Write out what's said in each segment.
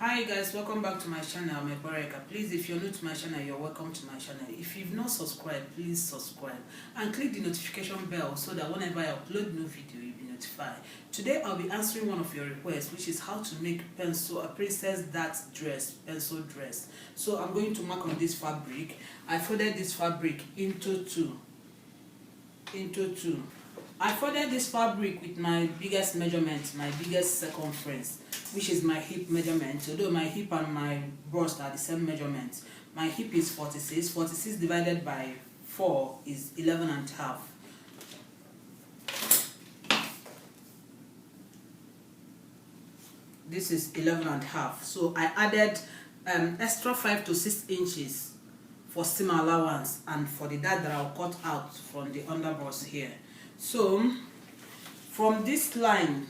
Hi guys, welcome back to my channel. I'm Eboreka. Please, if you're new to my channel, you're welcome to my channel. If you've not subscribed, please subscribe and click the notification bell so that whenever I upload new video, you'll be notified. Today I'll be answering one of your requests, which is how to make a princess dart dress, pencil dress. So I'm going to mark on this fabric. I folded this fabric into two. I folded this fabric with my biggest measurement, my biggest circumference, which is my hip measurement. Although my hip and my bust are the same measurement. My hip is 46. 46 divided by 4 is 11 and a half. This is 11 and a half. So I added extra 5 to 6 inches for seam allowance and for the dart that I'll cut out from the underbust here. So from this line,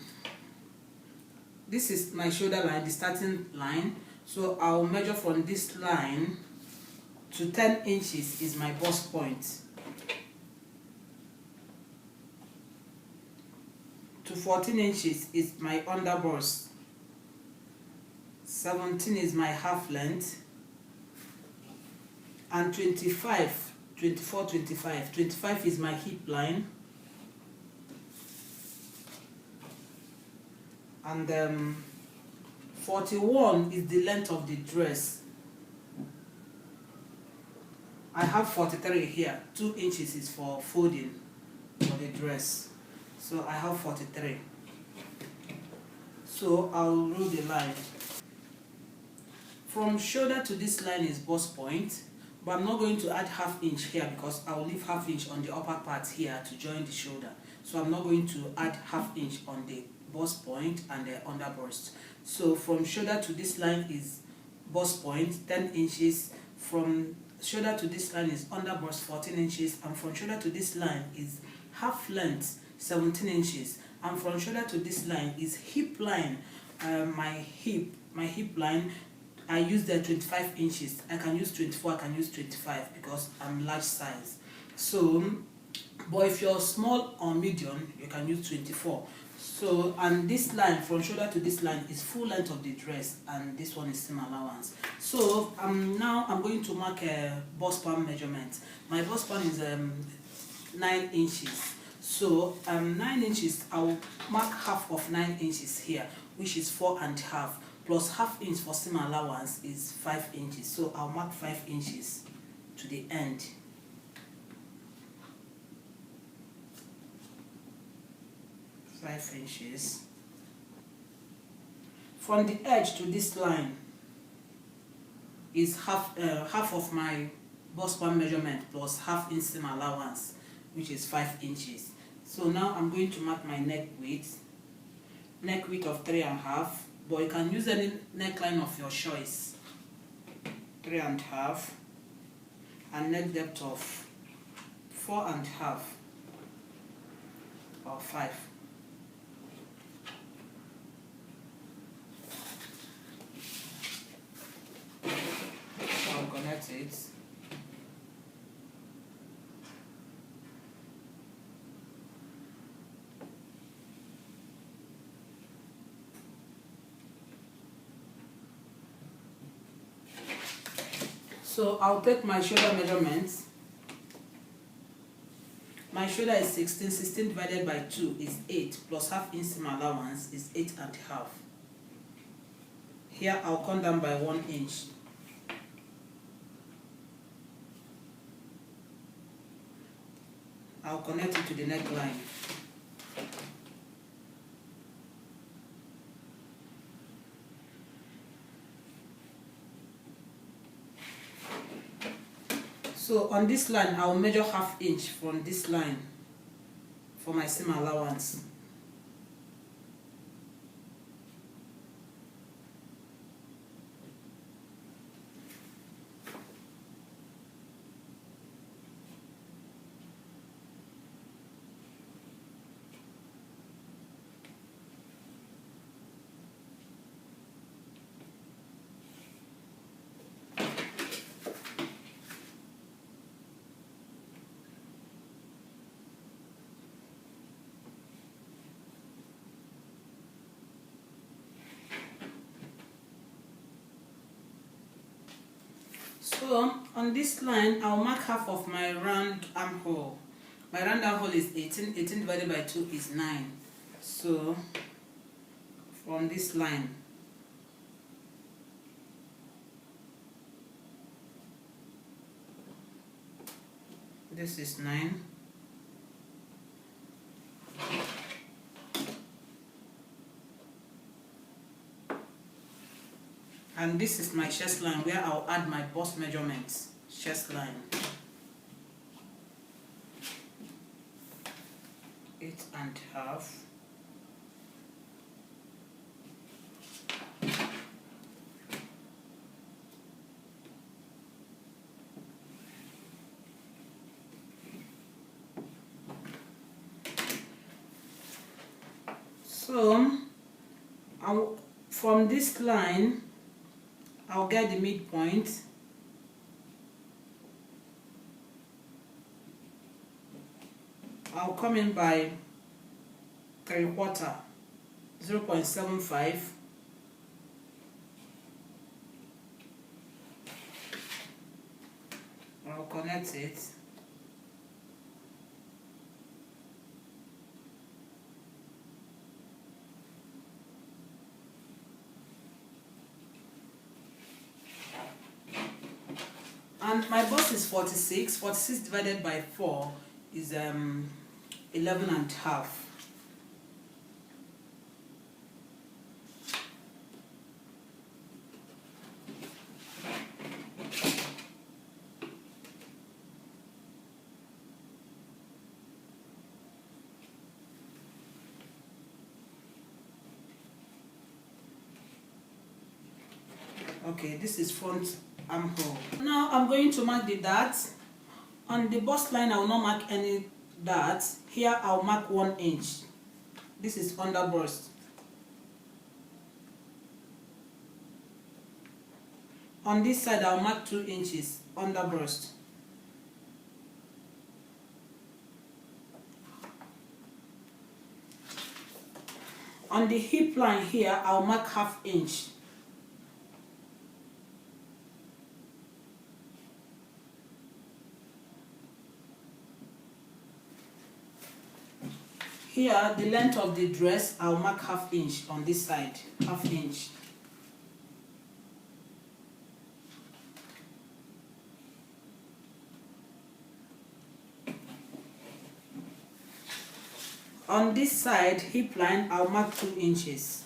this is my shoulder line, the starting line. So I'll measure from this line to 10 inches is my bust point. To 14 inches is my underbust. 17 is my half length. And 25 is my hip line. And 41 is the length of the dress. I have 43 here. 2 inches is for folding for the dress. So I have 43. So I'll rule the line. From shoulder to this line is bust point, but I'm not going to add ½ inch here because I will leave ½ inch on the upper part here to join the shoulder. So I'm not going to add ½ inch on the bust point and the underbust. So from shoulder to this line is bust point 10 inches, from shoulder to this line is underbust 14 inches, and from shoulder to this line is half length 17 inches, and from shoulder to this line is hip line. My hip line, I use the 25 inches. I can use 24, I can use 25 because I'm large size. So, but if you're small or medium, you can use 24. So, and this line from shoulder to this line is full length of the dress, and this one is seam allowance. So now I'm going to mark a bust span measurement. My bust span is 9 inches. So 9 inches, I'll mark half of 9 inches here, which is 4 and a half, plus ½ inch for seam allowance is 5 inches. So I'll mark 5 inches to the end. Five inches. From the edge to this line is half of my bust span measurement plus ½ inch seam allowance, which is 5 inches. So now I'm going to mark my neck width of 3.5, but you can use any neckline of your choice. 3.5, and neck depth of 4.5 or 5. I'll connect it. So I'll take my shoulder measurements. My shoulder is 16. 16 divided by 2 is 8, plus ½ inch seam allowance is 8.5. Here I'll come down by 1 inch. I'll connect it to the neckline. So on this line, I'll measure ½ inch from this line for my seam allowance. So on this line, I'll mark half of my round armhole. My round armhole is 18. 18 divided by 2 is 9. So from this line, this is 9. And this is my chest line where I'll add my bust measurements. Chest line. 8.5. So from this line, I'll get the midpoint. I'll come in by 3/4, 0.75. I'll connect it. And my bust is 46. 46 divided by 4 is 11.5. Okay, this is front armhole. Now I'm going to mark the darts. On the bust line, I will not mark any darts. Here I'll mark 1 inch. This is under bust. On this side, I'll mark 2 inches under bust. On the hip line here, I'll mark 1/2 inch. Here, the length of the dress, I'll mark 1/2 inch on this side, 1/2 inch. On this side, hip line, I'll mark 2 inches.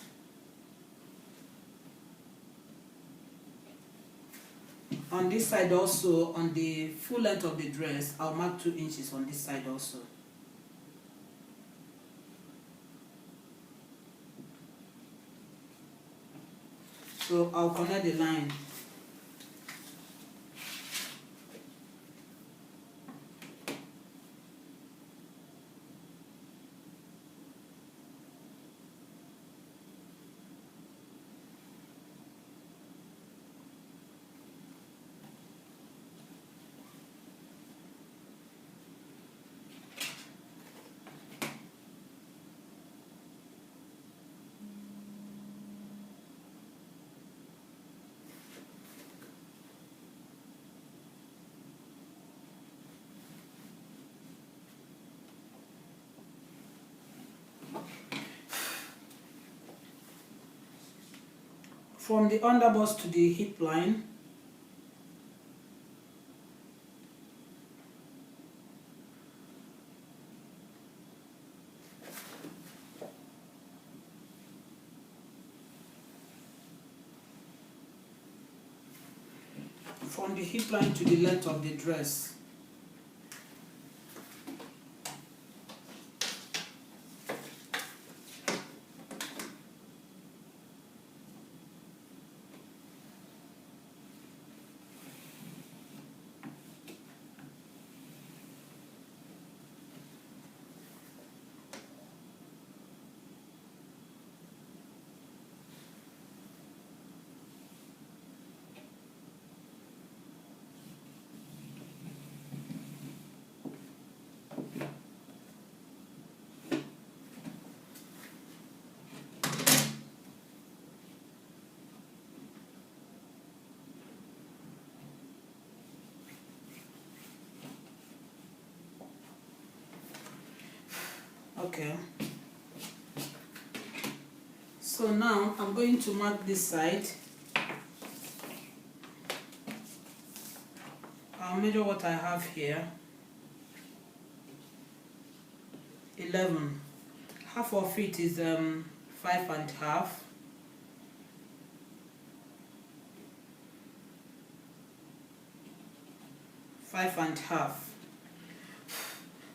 On this side also, on the full length of the dress, I'll mark 2 inches on this side also. So I'll connect the line. From the underbust to the hip line, from the hip line to the length of the dress. Okay. So now I'm going to mark this side. I'll measure what I have here. 11. Half of it is 5.5. Five and a half.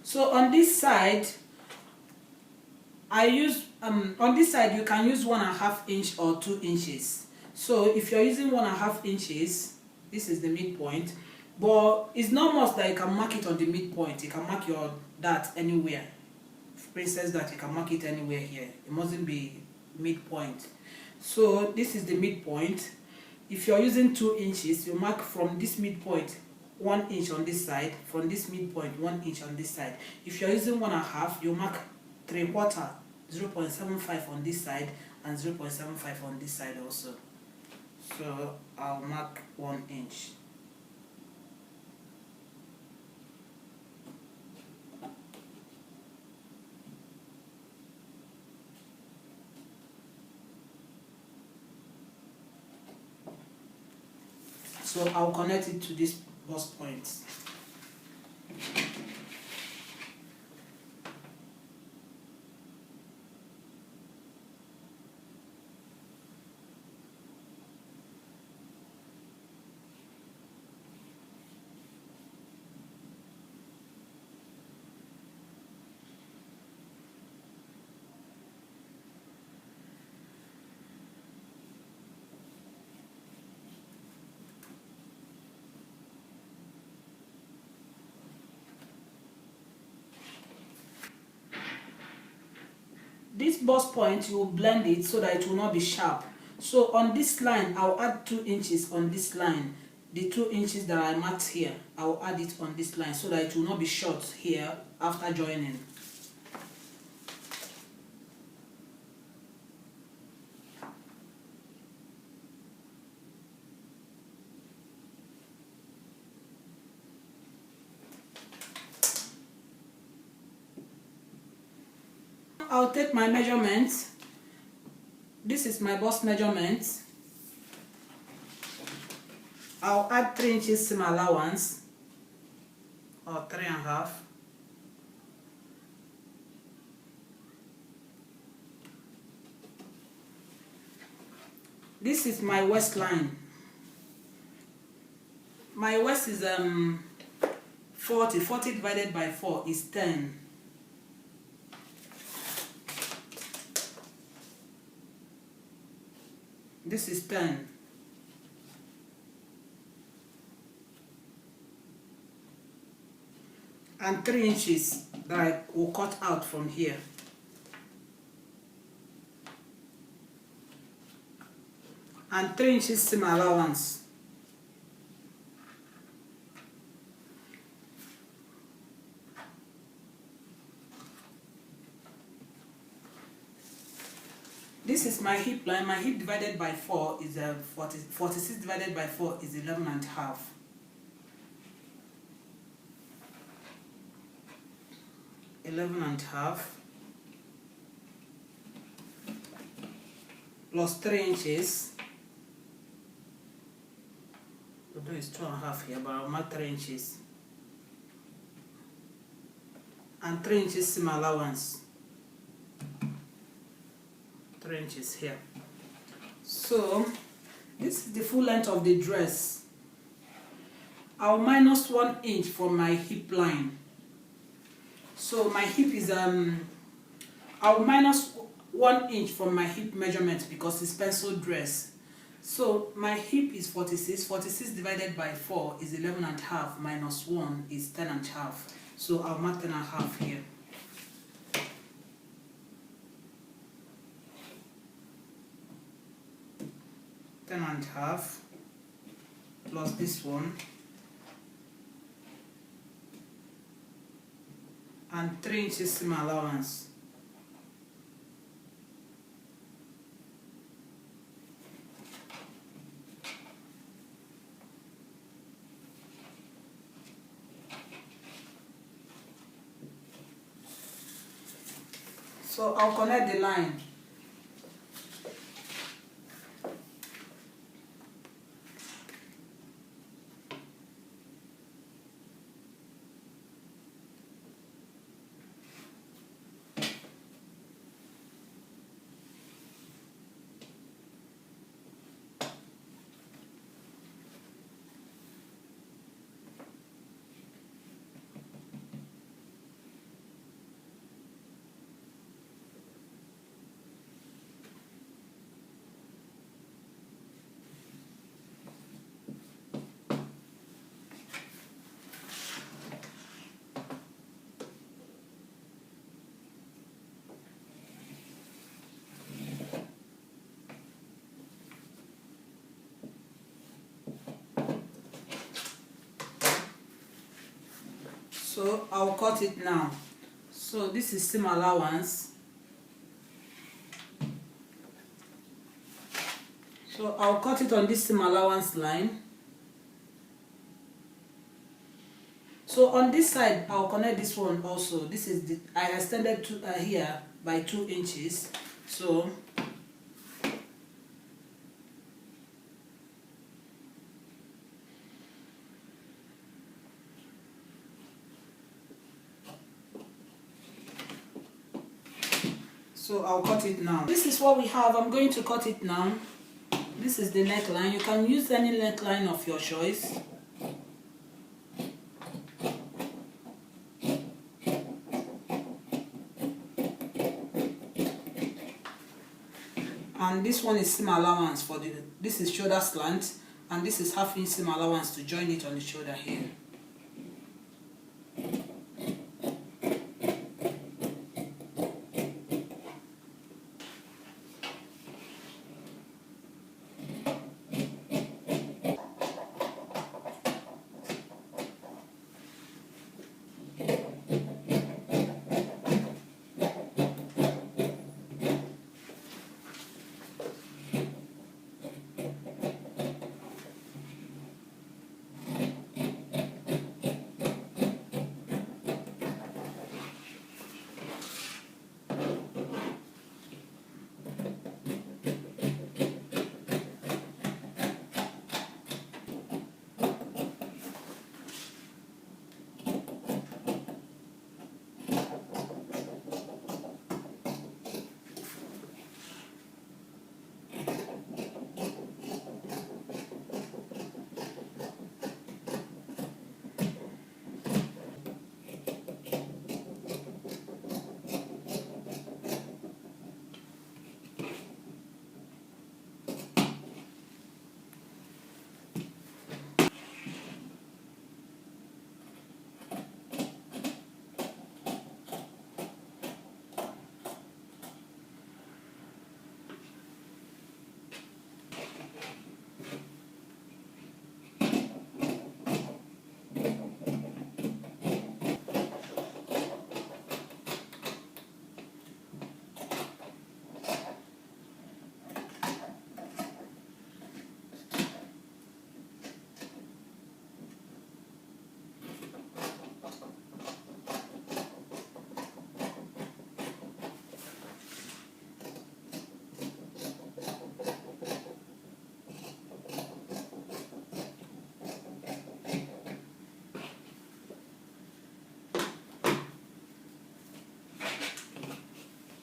So on this side, I use on this side you can use 1.5 inch or 2 inches. So if you're using 1.5 inches, this is the midpoint. But it's not must that you can mark it on the midpoint. You can mark your dart anywhere. Princess dart, you can mark it anywhere here. It mustn't be midpoint. So this is the midpoint. If you're using 2 inches, you mark from this midpoint 1 inch on this side, from this midpoint 1 inch on this side. If you're using 1.5, you mark 3/4, 0.75 on this side and 0.75 on this side also. So I'll mark 1 inch. So I'll connect it to this bust point. This bust point, you will blend it so that it will not be sharp. So on this line, I'll add 2 inches on this line. The 2 inches that I marked here, I'll add it on this line so that it will not be short here after joining. I'll take my measurement. This is my bust measurement. I'll add 3 inches seam allowance, or 3.5. This is my waistline. My waist is 40. 40 divided by 4 is 10. This is 10. And 3 inches that I will cut out from here. And 3 inches seam allowance. This is my hip line. My hip divided by 4 is 46 divided by 4 is 11.5. 11.5 plus 3 inches. Although it's 2.5 here, but I'll mark 3 inches. And 3 inches seam allowance. 3 inches here. So this is the full length of the dress. I'll minus 1 inch from my hip line. So my hip is I'll minus 1 inch from my hip measurement because it's pencil dress. So my hip is 46. 46 divided by 4 is 11.5 minus 1 is 10.5. So I'll mark 10.5 here. Ten and a half plus this one and 3 inches seam allowance. So I'll connect the line. So I'll cut it now. So this is seam allowance. So I'll cut it on this seam allowance line. So on this side, I'll connect this one also. This is the, I extended to here by 2 inches. So I'll cut it now. This is what we have. I'm going to cut it now. This is the neckline. You can use any neckline of your choice. And this one is seam allowance for the, this is shoulder slant, and this is half inch seam allowance to join it on the shoulder here.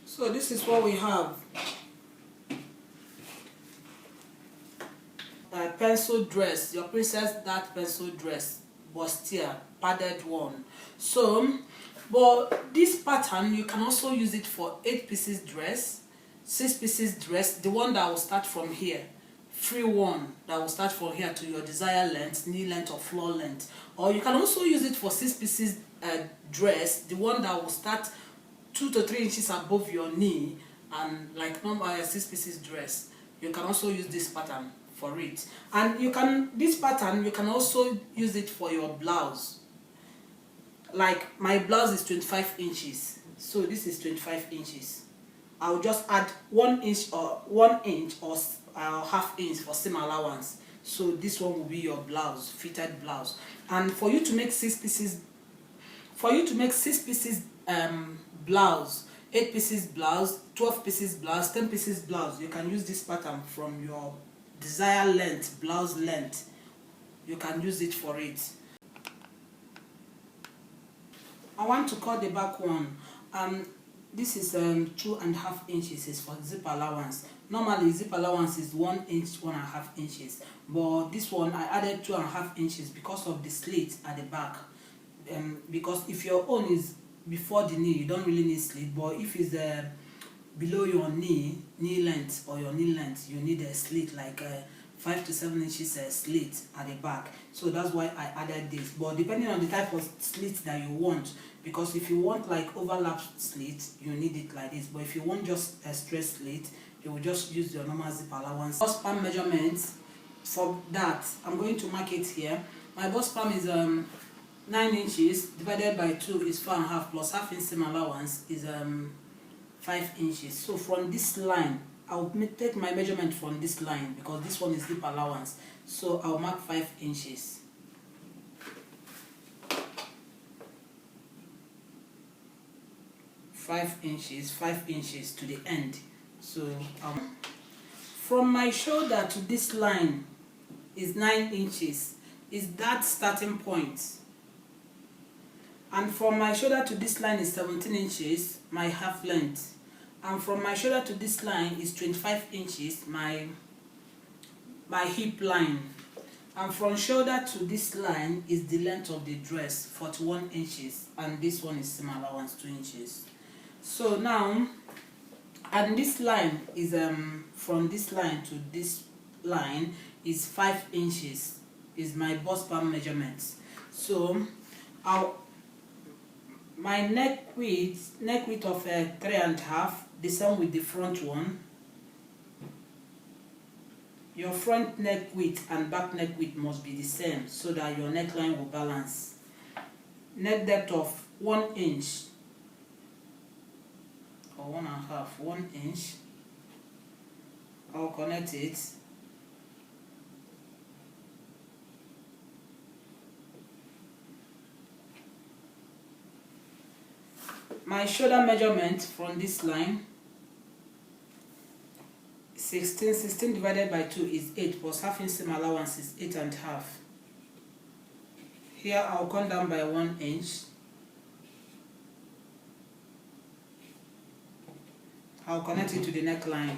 So this is what we have. A pencil dress, your princess that pencil dress, Bustier, padded one. So, but this pattern, you can also use it for 8 pieces dress, 6 pieces dress, the one that will start from here. Free one that will start from here to your desired length, knee length or floor length. Or you can also use it for 6 pieces dress, the one that will start 2 to 3 inches above your knee, and like normal 6 pieces dress. You can also use this pattern for it. And you can, this pattern, you can also use it for your blouse. Like my blouse is 25 inches. So this is 25 inches. I'll just add 1 inch or 1 inch or half inch for seam allowance. So this one will be your blouse, fitted blouse. And for you to make 6 pieces, blouse, 8 pieces blouse, 12 pieces blouse, 10 pieces blouse. You can use this pattern from your desired length, blouse length. You can use it for it. I want to cut the back one. This is 2.5 inches is for zip allowance. Normally zip allowance is 1 inch, 1.5 inches, but this one I added 2.5 inches because of the slit at the back. Because if your own is before the knee, you don't really need slit, but if it's below your knee length or your knee length, you need a slit, like 5 to 7 inches slit at the back. So that's why I added this. But depending on the type of slit that you want, because if you want like overlap slit, you need it like this. But if you want just a straight slit, you will just use your normal zip allowance. Bust palm measurements for that, I'm going to mark it here. My bust palm is 9 inches divided by 2 is 4.5, plus half inch seam allowance is 5 inches. So from this line, I'll take my measurement from this line because this one is zip allowance. So I'll mark 5 inches. Five inches to the end. So from my shoulder to this line is 9 inches. Is that starting point? And from my shoulder to this line is 17 inches, my half length. And from my shoulder to this line is 25 inches, my hip line. And from shoulder to this line is the length of the dress, 41 inches. And this one is seam allowance, 2 inches. So now, and this line is from this line to this line is 5 inches, is my bust palm measurement. So my neck width of 3.5, the same with the front one. Your front neck width and back neck width must be the same so that your neckline will balance. Neck depth of 1 inch or 1.5, 1 inch. I'll connect it. My shoulder measurement from this line, 16 divided by 2 is 8, plus half inch seam allowance is 8.5. Here I'll come down by 1 inch. I'll connect it to the neckline.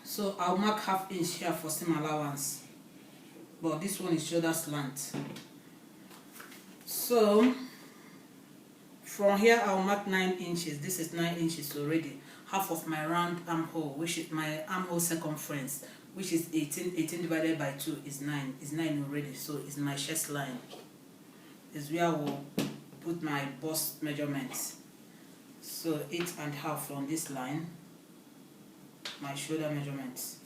So I'll mark half inch here for seam allowance, but this one is shoulder slant. So from here I'll mark 9 inches. This is 9 inches already. Half of my round armhole, which is my armhole circumference, which is 18 divided by 2 is 9. Is 9 already, so it's my chest line. Is where I will put my bust measurements. So 8.5 from this line. My shoulder measurements.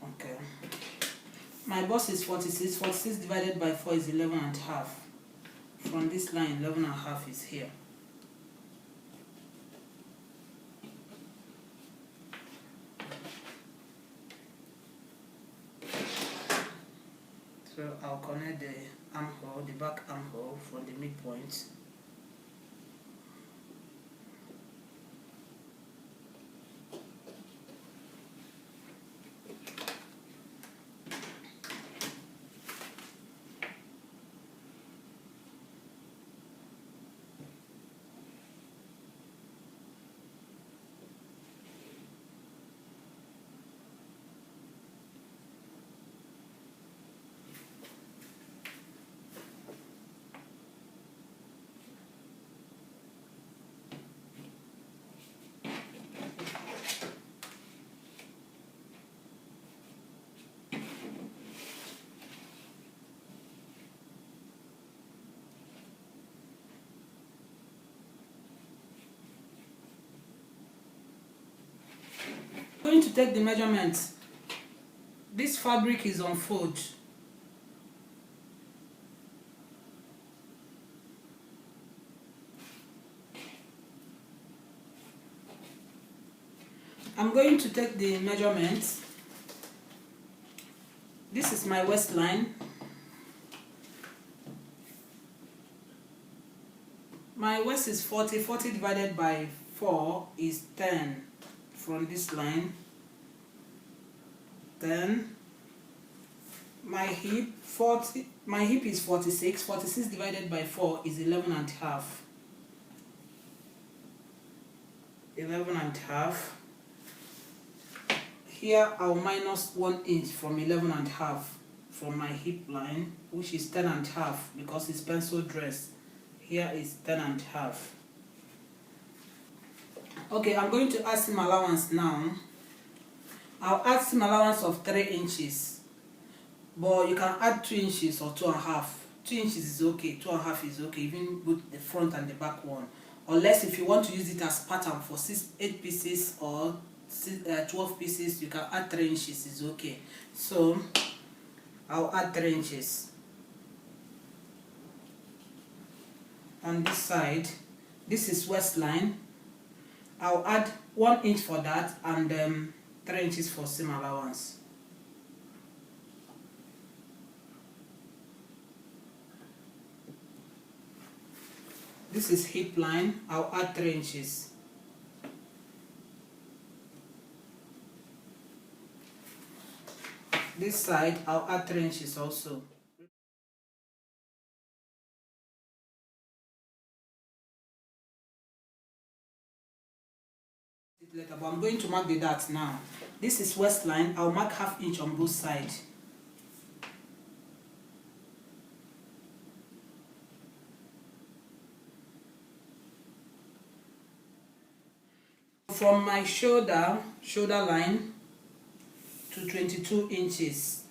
Okay. My bust is 46. 46 divided by 4 is 11.5. From this line, 11.5 is here. So I'll connect the armhole, the back armhole from the midpoint. take the measurements. This fabric is on fold. I'm going to take the measurements. This is my waistline. My waist is 40. 40 divided by 4 is 10 from this line. 10. My hip 40. My hip is 46. 46 divided by 4 is 11 and a half. 11 and a half. Here I'll minus 1 inch from 11 and a half from my hip line, which is 10 and a half because it's pencil dress. Here is 10 and a half. Okay, I'm going to add seam allowance now. I'll add seam allowance of 3 inches, but you can add 2 inches or 2.5. 2 inches is okay, 2.5 is okay, even with the front and the back one. Unless if you want to use it as pattern for 8 pieces or 12 pieces, you can add 3 inches is okay. So I'll add 3 inches. On this side, this is waistline. I'll add 1 inch for that and 3 inches for seam allowance. This is hip line. I'll add 3 inches. This side, I'll add 3 inches also. Later, but I'm going to mark the dart now. This is waistline. I'll mark ½ inch on both sides. From my shoulder line to 22 inches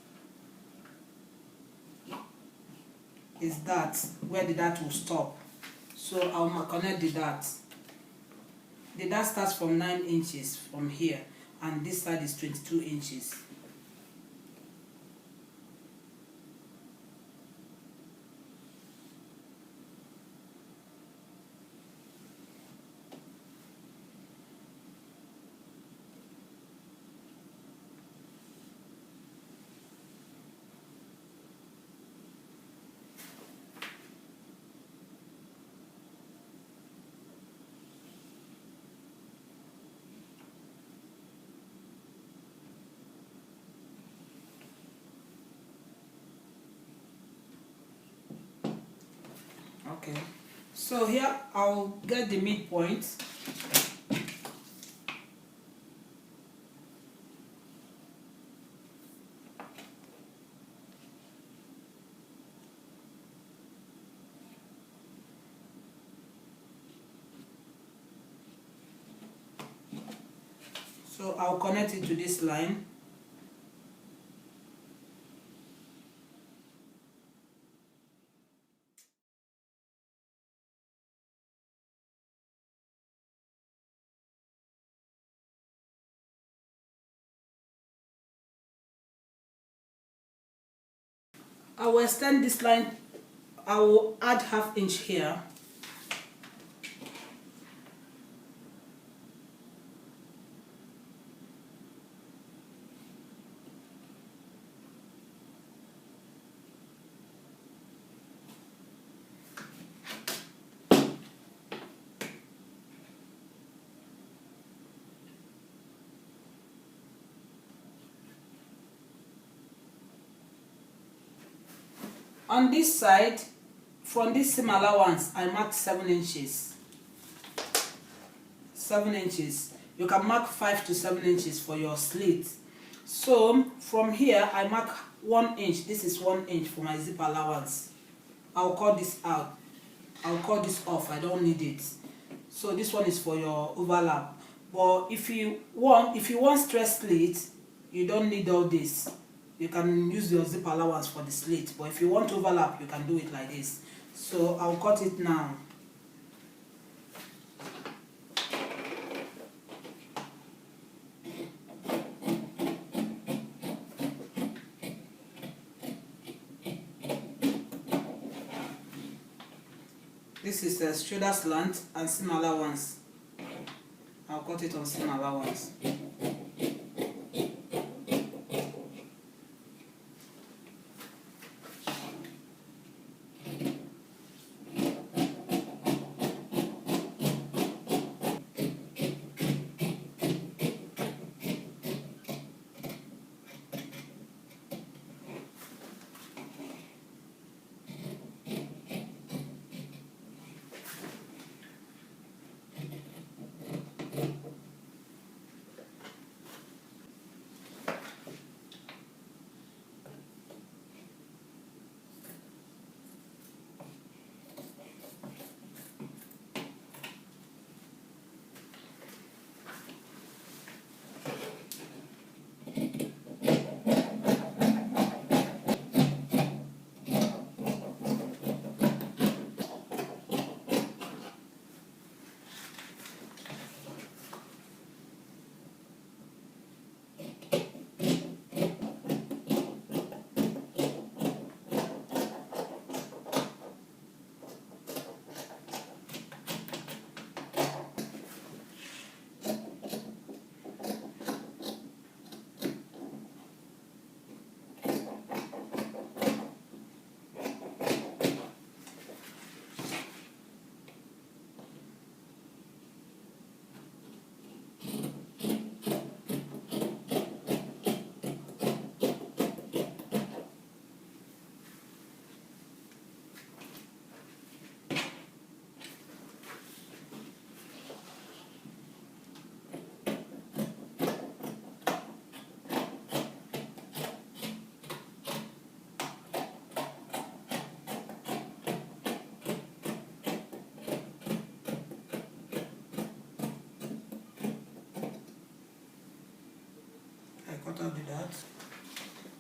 is that where the dart will stop. So I'll connect the dart. The dart starts from 9 inches from here, and this side is 22 inches. Okay, so here I'll get the midpoint. So I'll connect it to this line. I will extend this line. I will add ½ inch here. On this side, from this seam allowance, I marked 7 inches. 7 inches. You can mark 5 to 7 inches for your slit. So from here, I mark 1 inch. This is 1 inch for my zip allowance. I'll cut this out. I'll cut this off. I don't need it. So this one is for your overlap. But if you want straight slit, you don't need all this. You can use your zip allowance for the slit, but if you want overlap, you can do it like this. So I'll cut it now. This is a shoulder slant and seam allowance. I'll cut it on seam allowance. Cut out that.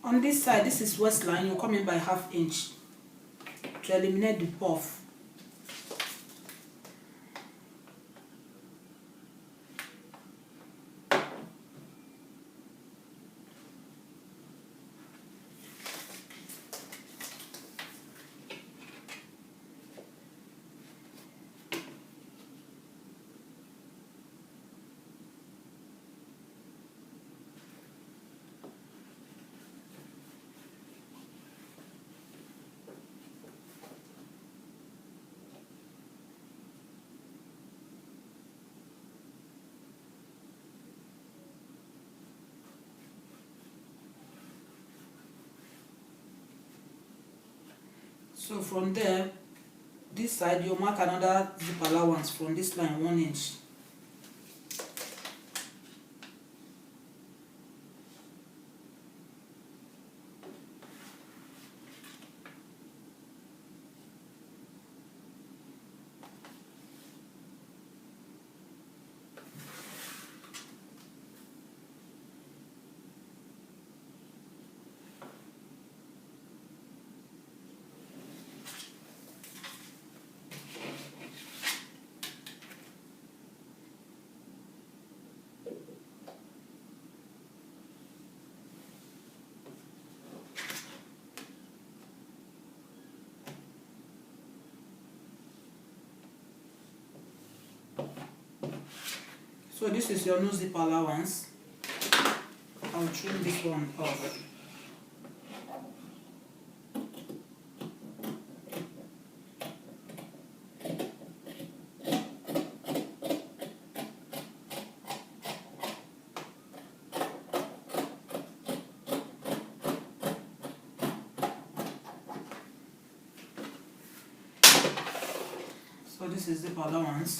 On this side, this is waistline, you come in by 1/2 inch to eliminate the puff. So from there, this side you mark another zip allowance from this line 1 inch. So this is your no zip allowance. I'll trim this one off. So this is zip allowance.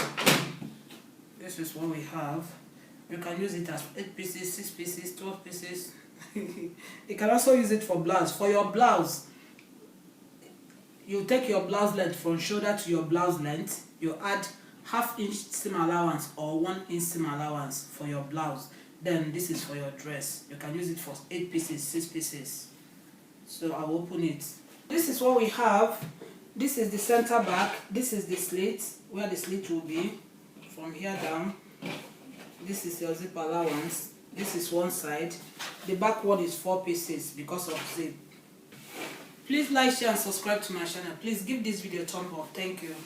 This is what we have. You can use it as 8 pieces, 6 pieces, 12 pieces. You can also use it for blouse. For your blouse, you take your blouse length from shoulder to your blouse length. You add 1/2 inch seam allowance or 1 inch seam allowance for your blouse. Then this is for your dress. You can use it for 8 pieces, 6 pieces. So I'll open it. This is what we have. This is the center back. This is the slit, where the slit will be. From here down, this is your zip allowance. This is one side. The back one is 4 pieces because of zip. Please like, share and subscribe to my channel. Please give this video a thumb up. Thank you.